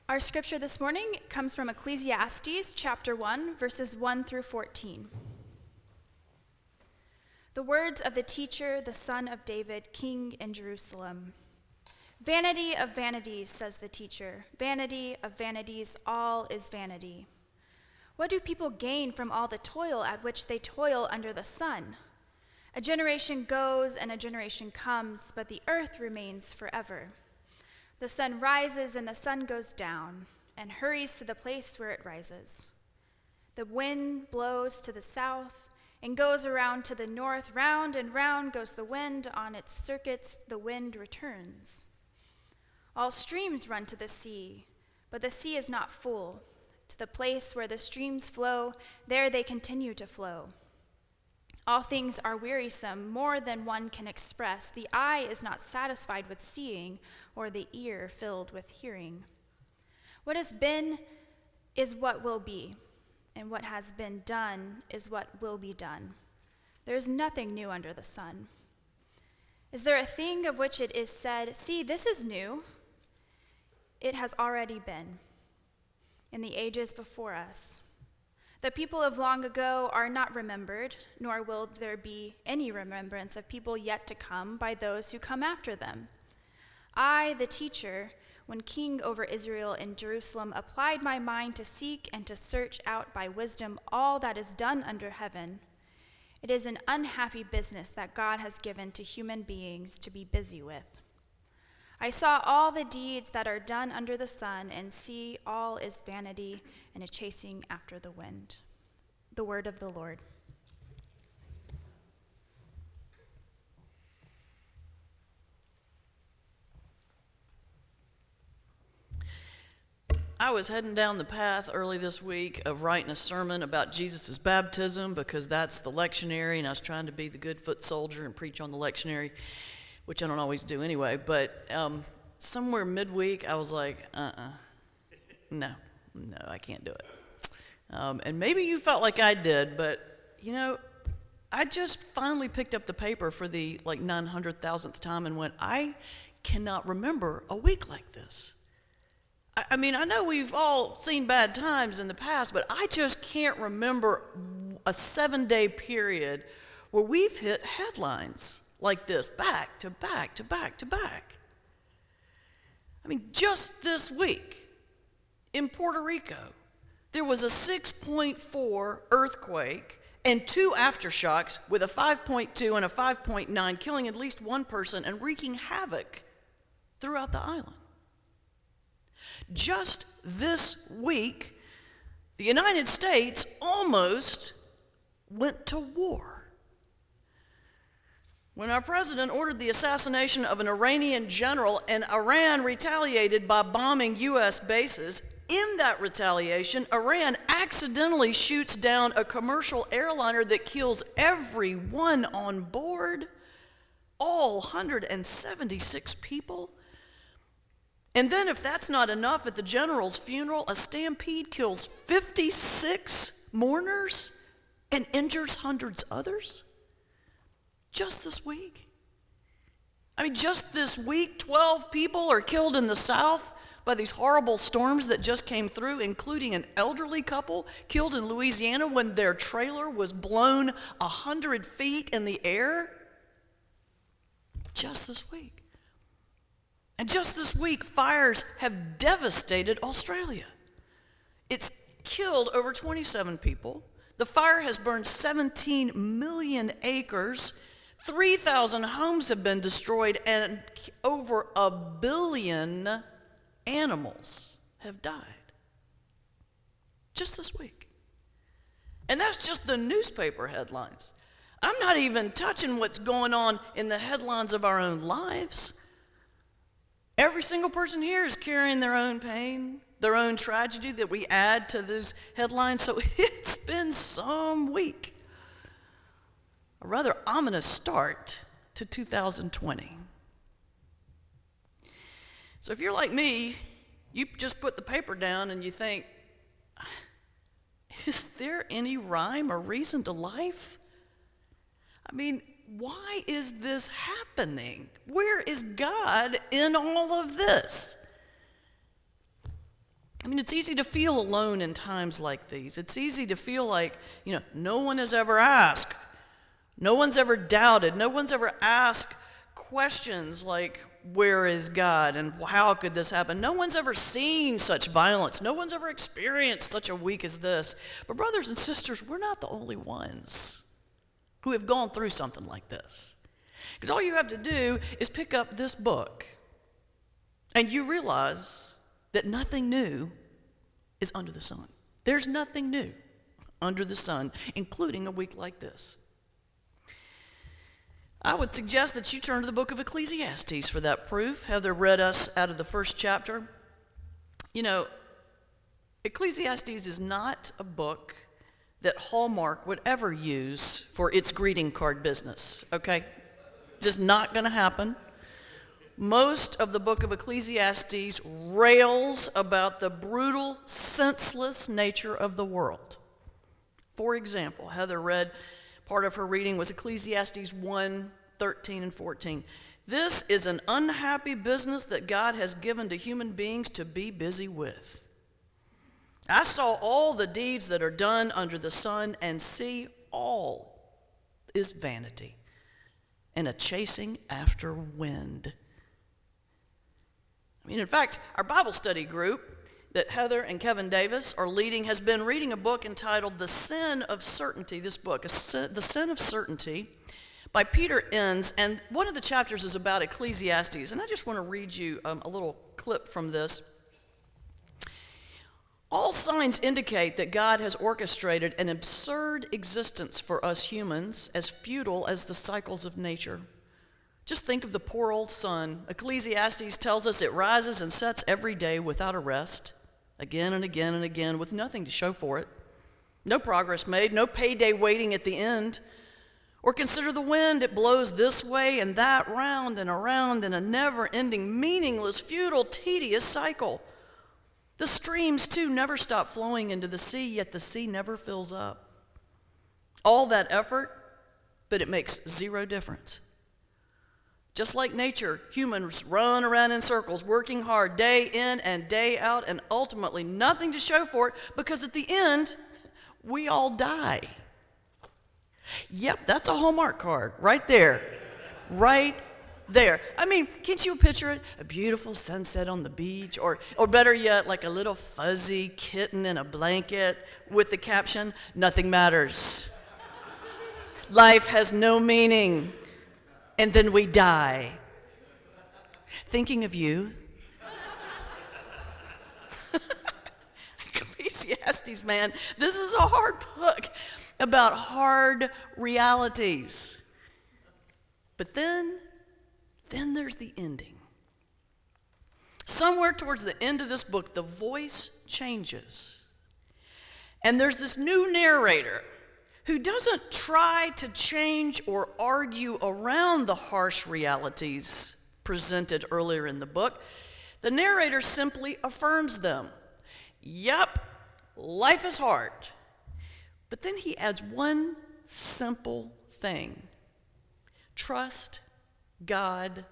Our scripture this morning comes from Ecclesiastes chapter 1, verses 1 through 14. The words of the teacher, the son of David, king in Jerusalem. Vanity of vanities, says the teacher. Vanity of vanities, all is vanity. What do people gain from all the toil at which they toil under the sun? A generation goes and a generation comes, but the earth remains forever. The sun rises and the sun goes down and hurries to the place where it rises. The wind blows to the south and goes around to the north. Round and round goes the wind on its circuits. The wind returns. All streams run to the sea, but the sea is not full. To the place where the streams flow, there they continue to flow. All things are wearisome, more than one can express. The eye is not satisfied with seeing, or the ear filled with hearing. What has been is what will be, and what has been done is what will be done. There is nothing new under the sun. Is there a thing of which it is said, "See, this is new"? It has already been in the ages before us. The people of long ago are not remembered, nor will there be any remembrance of people yet to come by those who come after them. I, the teacher, when king over Israel in Jerusalem, applied my mind to seek and to search out by wisdom all that is done under heaven. It is an unhappy business that God has given to human beings to be busy with. I saw all the deeds that are done under the sun, and see, all is vanity and a chasing after the wind. The word of the Lord. I was heading down the path early this week of writing a sermon about Jesus' baptism because that's the lectionary, and I was trying to be the good foot soldier and preach on the lectionary, which I don't always do anyway. But somewhere midweek, I was like, no, I can't do it. And maybe you felt like I did, but, I just finally picked up the paper for the 900,000th time and went, I cannot remember a week like this. I mean, I know we've all seen bad times in the past, but I just can't remember a 7-day period where we've hit headlines like this, back to back to back to back. I mean, just this week in Puerto Rico, there was a 6.4 earthquake and 2 aftershocks with a 5.2 and a 5.9, killing at least one person and wreaking havoc throughout the island. Just this week, the United States almost went to war. When our president ordered the assassination of an Iranian general and Iran retaliated by bombing U.S. bases, in that retaliation, Iran accidentally shoots down a commercial airliner that kills everyone on board, all 176 people. And then if that's not enough, at the general's funeral, a stampede kills 56 mourners and injures hundreds others. Just this week. I mean, just this week, 12 people are killed in the South by these horrible storms that just came through, including an elderly couple killed in Louisiana when their trailer was blown 100 feet in the air. Just this week. And just this week, fires have devastated Australia. It's killed over 27 people. The fire has burned 17 million acres. 3,000 homes have been destroyed, and over 1 billion animals have died. Just this week. And that's just the newspaper headlines. I'm not even touching what's going on in the headlines of our own lives. Every single person here is carrying their own pain, their own tragedy that we add to those headlines. So it's been some week. A rather ominous start to 2020. So if you're like me, you just put the paper down and you think, is there any rhyme or reason to life? I mean, why is this happening? Where is God in all of this? I mean, it's easy to feel alone in times like these. It's easy to feel like, no one has ever asked. No one's ever doubted. No one's ever asked questions like, where is God and how could this happen? No one's ever seen such violence. No one's ever experienced such a week as this. But brothers and sisters, we're not the only ones who have gone through something like this. Because all you have to do is pick up this book and you realize that nothing new is under the sun. There's nothing new under the sun, including a week like this. I would suggest that you turn to the book of Ecclesiastes for that proof. Heather read us out of the first chapter. Ecclesiastes is not a book that Hallmark would ever use for its greeting card business, okay? Just not going to happen. Most of the book of Ecclesiastes rails about the brutal, senseless nature of the world. For example, Heather read, part of her reading was Ecclesiastes 1:13 and 14. This is an unhappy business that God has given to human beings to be busy with. I saw all the deeds that are done under the sun, and see, all is vanity and a chasing after wind. In fact, our Bible study group that Heather and Kevin Davis are leading has been reading a book entitled The Sin of Certainty, The Sin of Certainty by Peter Enns, and one of the chapters is about Ecclesiastes, and I just want to read you a little clip from this. All signs indicate that God has orchestrated an absurd existence for us humans, as futile as the cycles of nature. Just think of the poor old sun. Ecclesiastes tells us it rises and sets every day without a rest, again and again and again, with nothing to show for it. No progress made, no payday waiting at the end. Or consider the wind. It blows this way and that, round and around in a never-ending, meaningless, futile, tedious cycle. The streams, too, never stop flowing into the sea, yet the sea never fills up. All that effort, but it makes zero difference. Just like nature, humans run around in circles, working hard day in and day out, and ultimately nothing to show for it, because at the end, we all die. Yep, that's a Hallmark card right there. Right there. I mean, can't you picture it? A beautiful sunset on the beach, or better yet, like a little fuzzy kitten in a blanket with the caption, "Nothing matters. Life has no meaning." And then we die. Thinking of you. Ecclesiastes, man, this is a hard book about hard realities. But then there's the ending. Somewhere towards the end of this book, the voice changes. And there's this new narrator who doesn't try to change or argue around the harsh realities presented earlier in the book. The narrator simply affirms them. Yep, life is hard. But then he adds one simple thing. Trust God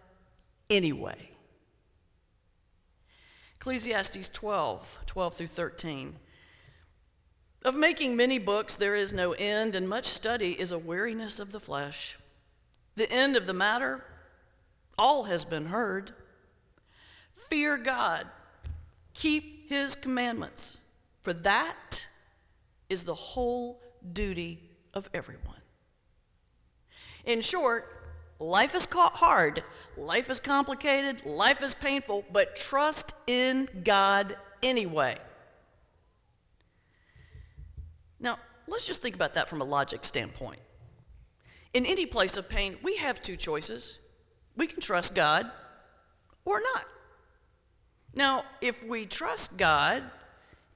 anyway. Ecclesiastes 12 through 13. Of making many books there is no end, and much study is a weariness of the flesh. The end of the matter, all has been heard. Fear God, keep his commandments, for that is the whole duty of everyone. In short, life is hard, life is complicated, life is painful, but trust in God anyway. Now, let's just think about that from a logic standpoint. In any place of pain, we have two choices. We can trust God or not. Now, if we trust God,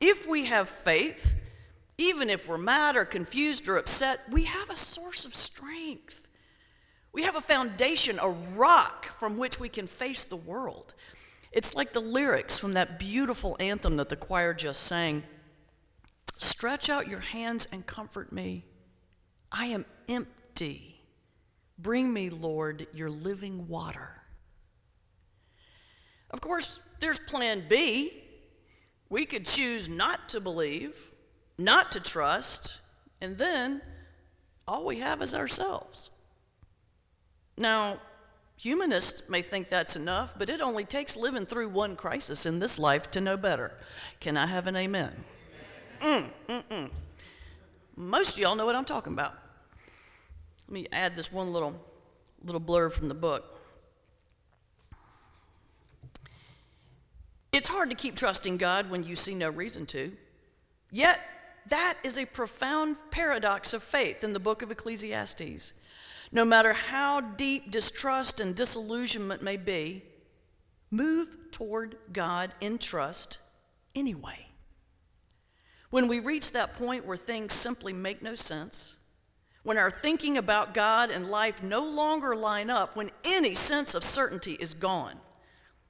if we have faith, even if we're mad or confused or upset, we have a source of strength. We have a foundation, a rock from which we can face the world. It's like the lyrics from that beautiful anthem that the choir just sang. Stretch out your hands and comfort me. I am empty. Bring me, Lord, your living water. Of course, there's plan B. We could choose not to believe, not to trust, and then all we have is ourselves. Now, humanists may think that's enough, but it only takes living through one crisis in this life to know better. Can I have an amen? Most of y'all know what I'm talking about. Let me add this one little blurb from the book. It's hard to keep trusting God when you see no reason to. Yet, that is a profound paradox of faith in the book of Ecclesiastes. No matter how deep distrust and disillusionment may be, move toward God in trust anyway. When we reach that point where things simply make no sense, when our thinking about God and life no longer line up, when any sense of certainty is gone,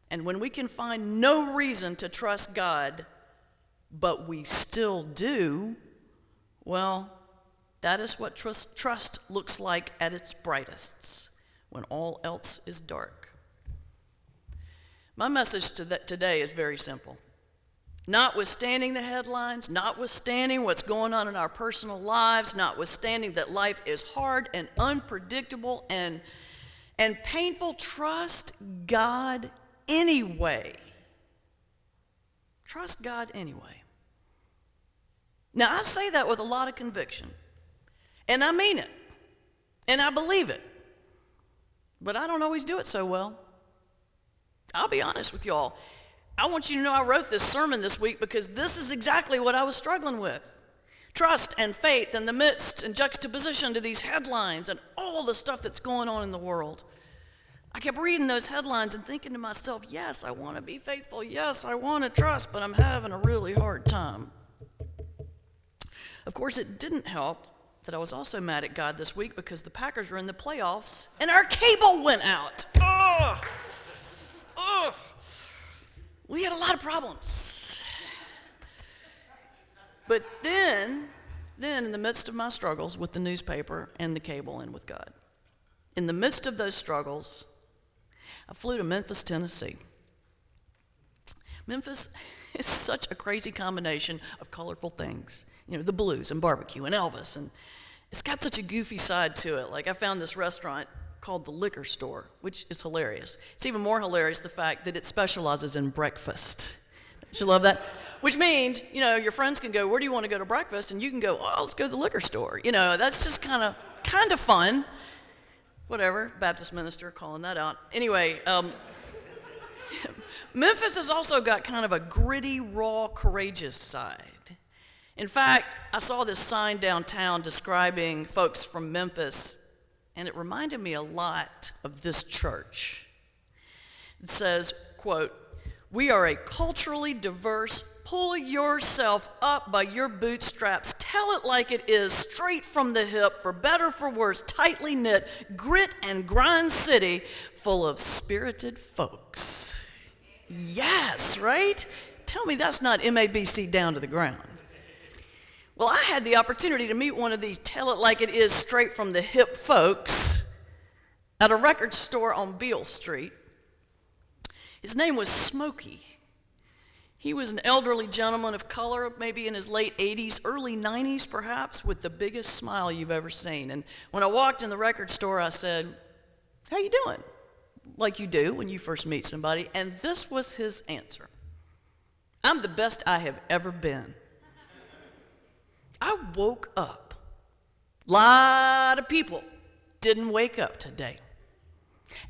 and when we can find no reason to trust God, but we still do, well, that is what trust looks like at its brightest, when all else is dark. My message today is very simple. Notwithstanding the headlines, notwithstanding what's going on in our personal lives, notwithstanding that life is hard and unpredictable and painful, trust God anyway. Trust God anyway. Now, I say that with a lot of conviction, and I mean it, and I believe it, but I don't always do it so well. I'll be honest with y'all. I want you to know I wrote this sermon this week because this is exactly what I was struggling with. Trust and faith in the midst and juxtaposition to these headlines and all the stuff that's going on in the world. I kept reading those headlines and thinking to myself, yes, I want to be faithful. Yes, I want to trust, but I'm having a really hard time. Of course, it didn't help that I was also mad at God this week because the Packers were in the playoffs and our cable went out. We had a lot of problems. But then in the midst of my struggles with the newspaper and the cable and with God, in the midst of those struggles, I flew to Memphis, Tennessee. Memphis is such a crazy combination of colorful things. You know, the blues and barbecue and Elvis, and it's got such a goofy side to it. Like I found this restaurant called the Liquor Store, which is hilarious. It's even more hilarious the fact that it specializes in breakfast. Don't you love that? Which means, you know, your friends can go, where do you want to go to breakfast? And you can go, oh, let's go to the liquor store. You know, that's just kind of fun. Whatever, Baptist minister calling that out. Anyway, Memphis has also got kind of a gritty, raw, courageous side. In fact, I saw this sign downtown describing folks from Memphis, and it reminded me a lot of this church. It says, quote, "We are a culturally diverse, pull yourself up by your bootstraps, tell it like it is, straight from the hip, for better, for worse, tightly knit, grit and grind city full of spirited folks." Yes, right? Tell me that's not MABC down to the ground. Well, I had the opportunity to meet one of these tell it like it is, straight from the hip folks at a record store on Beale Street. His name was Smokey. He was an elderly gentleman of color, maybe in his late 80s, early 90s perhaps, with the biggest smile you've ever seen. And when I walked in the record store, I said, "How you doing?" Like you do when you first meet somebody. And this was his answer: "I'm the best I have ever been. I woke up. A lot of people didn't wake up today.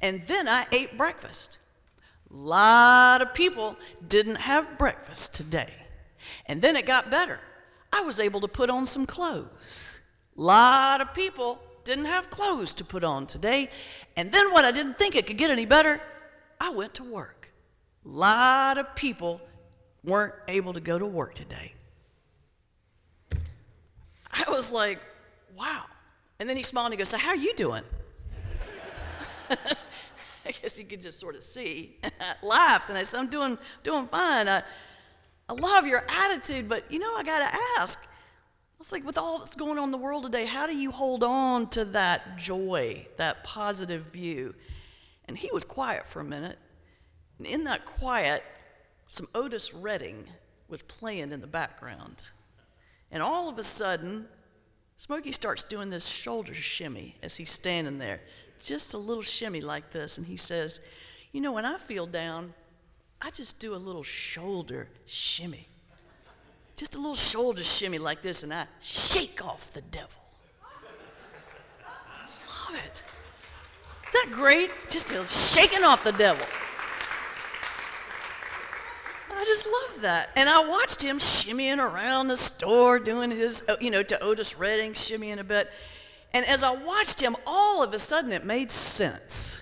And then I ate breakfast. A lot of people didn't have breakfast today. And then it got better. I was able to put on some clothes. A lot of people didn't have clothes to put on today. And then when I didn't think it could get any better, I went to work. A lot of people weren't able to go to work today." I was like, wow. And then he smiled and he goes, "So how are you doing?" I guess he could just sort of see. I laughed and I said, "I'm doing fine. I love your attitude, but you know, I got to ask." It's like, with all that's going on in the world today, how do you hold on to that joy, that positive view? And he was quiet for a minute. And in that quiet, some Otis Redding was playing in the background. And all of a sudden, Smokey starts doing this shoulder shimmy as he's standing there. Just a little shimmy like this. And he says, you know, when I feel down, I just do a little shoulder shimmy. Just a little shoulder shimmy like this, and I shake off the devil. Love it. Isn't that great? Just shaking off the devil. I just love that. And I watched him shimmying around the store, doing his, to Otis Redding, shimmying a bit. And as I watched him, all of a sudden it made sense.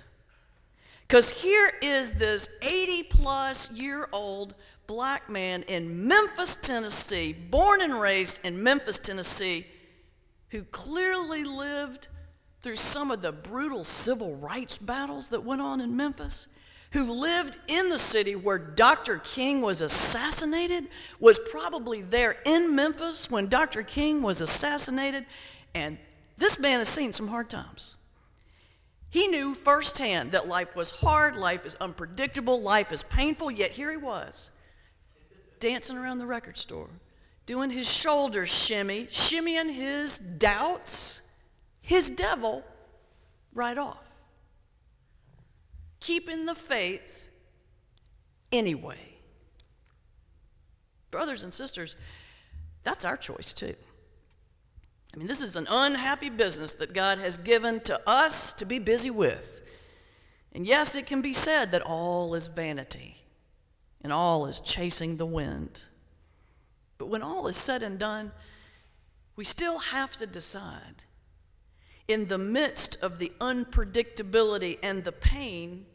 Because here is this 80-plus-year-old black man in Memphis, Tennessee, born and raised in Memphis, Tennessee, who clearly lived through some of the brutal civil rights battles that went on in Memphis, who lived in the city where Dr. King was assassinated, was probably there in Memphis when Dr. King was assassinated, and this man has seen some hard times. He knew firsthand that life was hard, life is unpredictable, life is painful, yet here he was, dancing around the record store, doing his shoulder shimmy, shimmying his doubts, his devil, right off. Keeping the faith anyway. Brothers and sisters, that's our choice too. I mean, this is an unhappy business that God has given to us to be busy with. And yes, it can be said that all is vanity and all is chasing the wind. But when all is said and done, we still have to decide, in the midst of the unpredictability and the pain,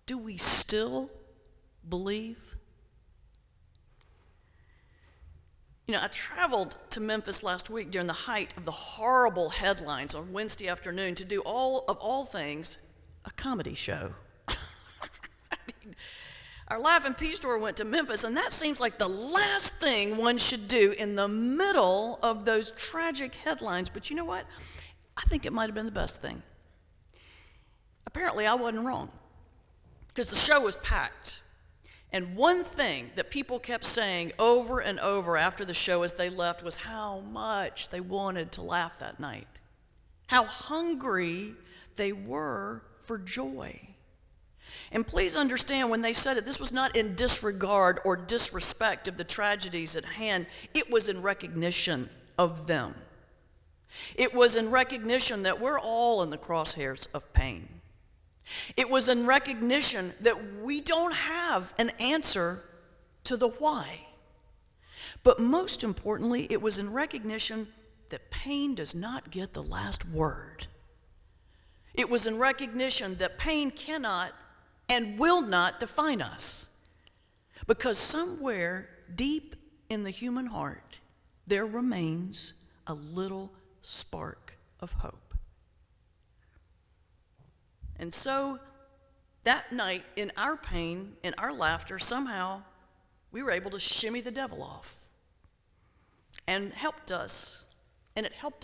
do we still believe? You know, I traveled to Memphis last week during the height of the horrible headlines on Wednesday afternoon to do all things, a comedy show. Our Life and Peace Store went to Memphis, and that seems like the last thing one should do in the middle of those tragic headlines. But you know what? I think it might have been the best thing. Apparently, I wasn't wrong, because the show was packed. And one thing that people kept saying over and over after the show as they left was how much they wanted to laugh that night, how hungry they were for joy. And please understand, when they said it, this was not in disregard or disrespect of the tragedies at hand. It was in recognition of them. It was in recognition that we're all in the crosshairs of pain. It was in recognition that we don't have an answer to the why. But most importantly, it was in recognition that pain does not get the last word. It was in recognition that pain cannot and will not define us. Because somewhere deep in the human heart, there remains a little spark of hope. And so that night, in our pain, in our laughter, somehow we were able to shimmy the devil off. And it helped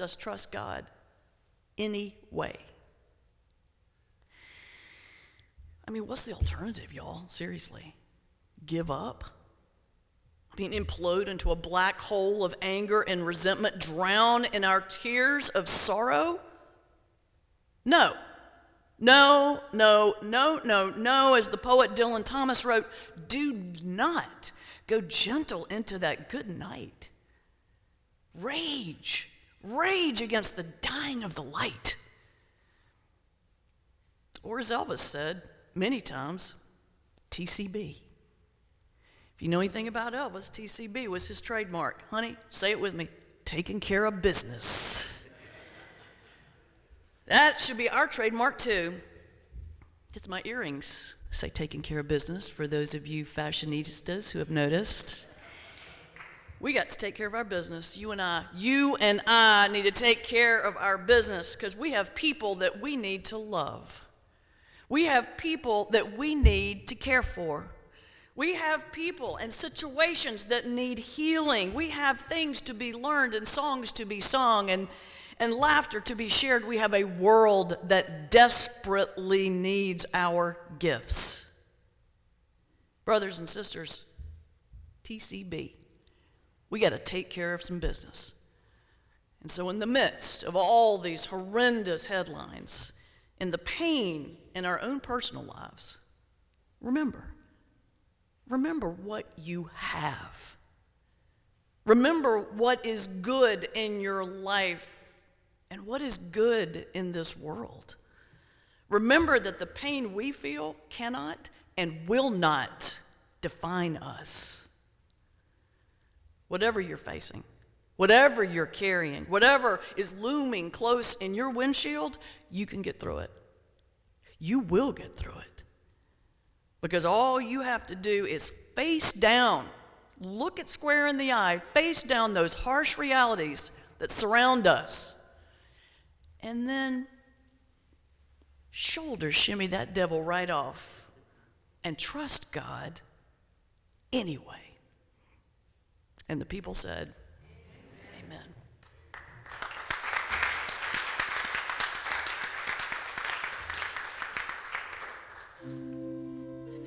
us trust God anyway. I mean, what's the alternative, y'all? Seriously. Give up? I mean, implode into a black hole of anger and resentment, drown in our tears of sorrow? No. No, no, no, no, no. As the poet Dylan Thomas wrote, do not go gentle into that good night. Rage against the dying of the light. Or as Elvis said many times, TCB. If you know anything about Elvis, TCB was his trademark. Honey, say it with me, taking care of business. That should be our trademark too. It's my earrings. Say taking care of business for those of you fashionistas who have noticed. We got to take care of our business. You and I need to take care of our business because we have people that we need to love. We have people that we need to care for. We have people and situations that need healing. We have things to be learned and songs to be sung and laughter to be shared. We have a world that desperately needs our gifts. Brothers and sisters, TCB. We got to take care of some business. And so in the midst of all these horrendous headlines and the pain in our own personal lives, remember what you have. Remember what is good in your life and what is good in this world. Remember that the pain we feel cannot and will not define us. Whatever you're facing, whatever you're carrying, whatever is looming close in your windshield, you can get through it. You will get through it. Because all you have to do is face down, look it square in the eye, face down those harsh realities that surround us, and then shimmy that devil right off and trust God anyway. And the people said,